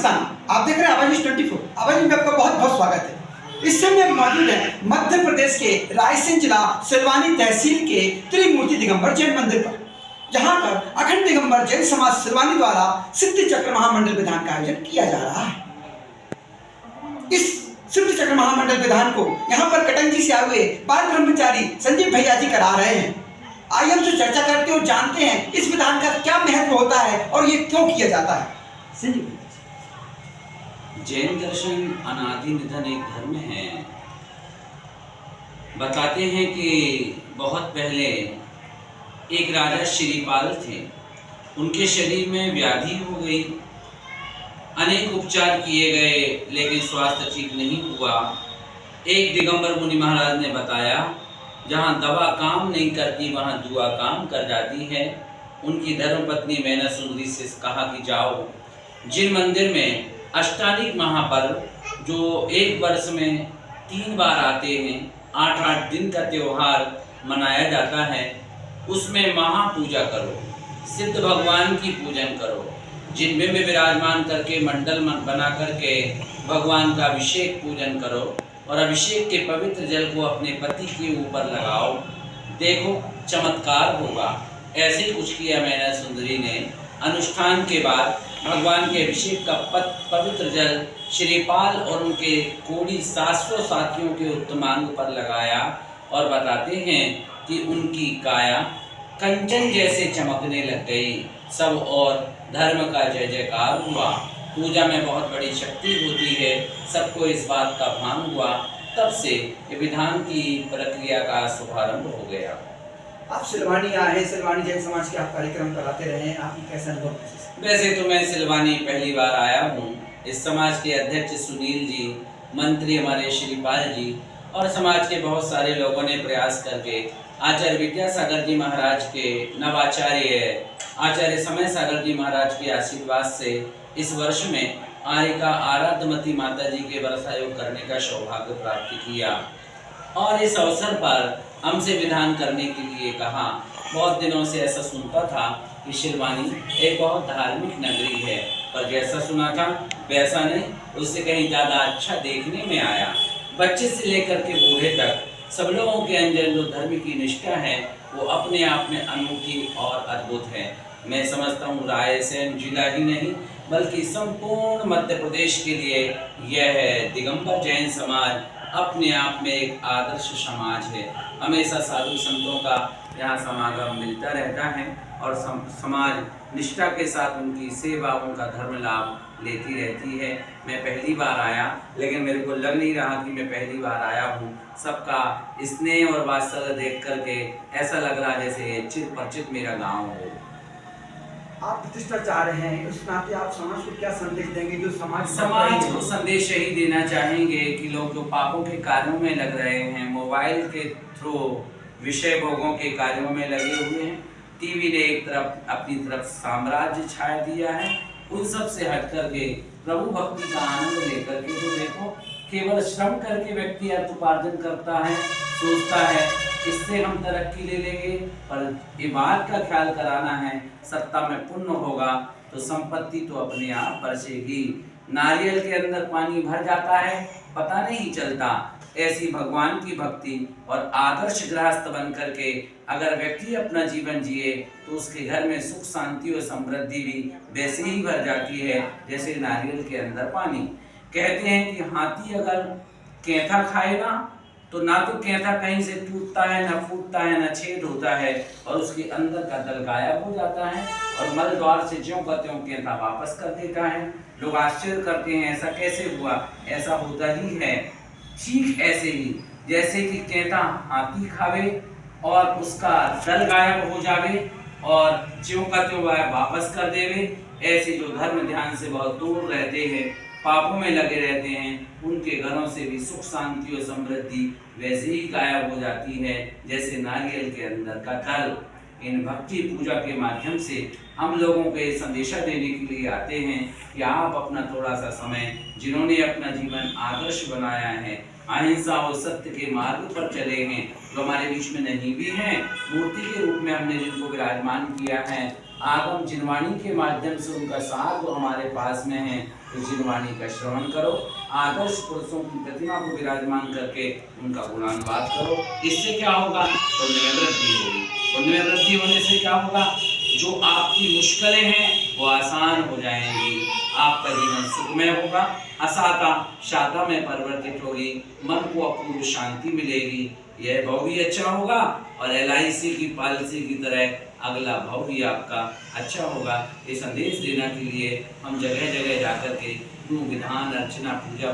नमस्कार, आप देख रहे हैं आवाज़ 24। आवाज़ में आपका बहुत बहुत स्वागत है। इस समय मौजूद है मध्य प्रदेश के रायसेन जिला सिलवानी तहसील के त्रिमूर्ति दिगंबर जैन मंदिर पर, जहां पर अखंड दिगंबर जैन समाज सिलवानी द्वारा सिद्ध चक्र महामंडल विधान का आयोजन किया जा रहा है। इस सिद्ध चक्र महामंडल विधान को यहाँ पर कटंजी से आए हुए बाल ब्रह्मचारी संजीव भैया जी करा रहे हैं। आइए हमसे चर्चा करते और जानते हैं इस विधान का क्या महत्व होता है और ये क्यों किया जाता है। जैन दर्शन अनादि निधन एक धर्म है। बताते हैं कि बहुत पहले एक राजा श्रीपाल थे, उनके शरीर में व्याधि हो गई। अनेक उपचार किए गए लेकिन स्वास्थ्य ठीक नहीं हुआ। एक दिगंबर मुनि महाराज ने बताया, जहाँ दवा काम नहीं करती वहाँ दुआ काम कर जाती है। उनकी धर्मपत्नी मैना सुंदरी से कहा कि जाओ, जिन मंदिर में अष्टानिक महापर्व जो एक वर्ष में 3 बार आते हैं, 8-8 दिन का त्योहार मनाया जाता है, उसमें महापूजा करो, सिद्ध भगवान की पूजन करो, जिनमें भी विराजमान करके मंडल बना करके भगवान का अभिषेक पूजन करो और अभिषेक के पवित्र जल को अपने पति के ऊपर लगाओ, देखो चमत्कार होगा। ऐसे ही कुछ किया मैना सुंदरी ने। अनुष्ठान के बाद भगवान के अभिषेक का पवित्र जल श्रीपाल और उनके कोड़ी 700 साथियों के उत्तमांग पर लगाया और बताते हैं कि उनकी काया कंचन जैसे चमकने लग गई। सब और धर्म का जय जयकार हुआ। पूजा में बहुत बड़ी शक्ति होती है, सबको इस बात का भान हुआ। तब से ये विधान की प्रक्रिया का शुभारंभ हो गया। आप सिलवानी आए हैं, सिलवानी जैन समाज के आप कार्यक्रम कराते रहे हैं, आपकी कैसा अनुभव? वैसे तो मैं सिलवानी पहली बार आया हूँ। इस समाज के अध्यक्ष सुनील जी, मंत्री हमारे श्रीपाल जी और समाज के बहुत सारे लोगों ने प्रयास करके आचार्य विद्यासागर जी महाराज के नवाचार्य आचार्य समय सागर जी महाराज के आशीर्वाद से इस वर्ष में आर्यका आराध्यमती माता जी के वर्षायोग करने का सौभाग्य प्राप्त किया और इस अवसर पर हमसे विधान करने के लिए कहा। बहुत दिनों से ऐसा सुनता था कि सिलवानी एक बहुत धार्मिक नगरी है, पर जैसा सुना था वैसा नहीं, उससे कहीं ज़्यादा अच्छा देखने में आया। बच्चे से लेकर के बूढ़े तक सब लोगों के अंदर जो धर्म की निष्ठा है वो अपने आप में अनूठी और अद्भुत है। मैं समझता हूँ रायसेन जिला ही नहीं बल्कि संपूर्ण मध्य प्रदेश के लिए यह दिगंबर जैन समाज अपने आप में एक आदर्श समाज है। हमेशा साधु संतों का यहाँ समागम मिलता रहता है और समाज निष्ठा के साथ उनकी सेवा, उनका धर्म लाभ लेती रहती है। मैं पहली बार आया लेकिन मेरे को लग नहीं रहा कि मैं पहली बार आया हूँ। सबका स्नेह और वात्सल्य देख करके ऐसा लग रहा जैसे चिर परिचित मेरा गाँव हो। आप प्रतिष्ठा चाह रहे हैं, उस नाते आप समाज को क्या संदेश देंगे? जो समाज को संदेश यही देना चाहेंगे कि लोग जो पापों के कार्यों में लग रहे हैं, मोबाइल के थ्रू विषय भोगों के कार्यों में लगे हुए हैं, टीवी ने एक तरफ अपनी तरफ साम्राज्य छाया दिया है, उन सब से हट करके प्रभु भक्ति का आनंद लेकर के जो देखो केवल श्रम करके व्यक्ति अर्थ उपार्जन करता है, सोचता है इससे हम तरक्की ले लेंगे, पर ये बात का ख्याल कराना है सत्ता में पुण्य होगा तो संपत्ति तो अपने आप बरसेगी। नारियल के अंदर पानी भर जाता है, पता नहीं चलता। ऐसी भगवान की भक्ति और आदर्श गृहस्थ बन करके अगर व्यक्ति अपना जीवन जिए तो उसके घर में सुख शांति और समृद्धि भी वैसे ही भर जाती है जैसे नारियल के अंदर पानी। कहते हैं कि हाथी अगर कैंथा खाए ना तो कैंथा कहीं से टूटता है, ना फूटता है, ना छेद होता है और उसके अंदर का दल गायब हो जाता है और मल द्वार से ज्यों का त्यों कैंथा वापस कर देता है। लोग आश्चर्य करते हैं ऐसा कैसे हुआ? ऐसा होता ही है। ठीक ऐसे ही जैसे कि कैंथा हाथी खावे और उसका दल गायब हो जावे और ज्यों का त्यों वापस कर देवे, ऐसे जो धर्म ध्यान से बहुत दूर रहते हैं, पापों में लगे रहते हैं, उनके घरों से भी सुख शांति और समृद्धि वैसे ही गायब हो जाती है जैसे नारियल के अंदर का दल। इन भक्ति पूजा के माध्यम से हम लोगों को ये संदेशा देने के लिए आते हैं कि आप अपना थोड़ा सा समय, जिन्होंने अपना जीवन आदर्श बनाया है, अहिंसा और सत्य के मार्ग पर चले हैं, जो हमारे बीच में नहीं भी हैं, मूर्ति के रूप में हमने जिनको विराजमान किया है, आगम जिनवाणी के माध्यम से उनका साथ जो हमारे पास में है, उस जिनवाणी का श्रवण करो, आदर्श पुरुषों की प्रतिमा को विराजमान करके उनका गुणानुवाद करो। इससे क्या होगा? पुण्य में वृद्धि होगी। पुण्य में वृद्धि होने से क्या होगा? जो आपकी मुश्किलें हैं वो आसान हो जाएंगी, आपका जीवन सुखमय होगा, असाता शाता में परिवर्तित होगी, मन को अपूर्व शांति मिलेगी। यह भाव भी अच्छा होगा और LIC की पॉलिसी की तरह अगला भाव भी आपका अच्छा होगा। ये संदेश देने के लिए हम जगह जगह जाकर के गुरु विधान अर्चना पूजा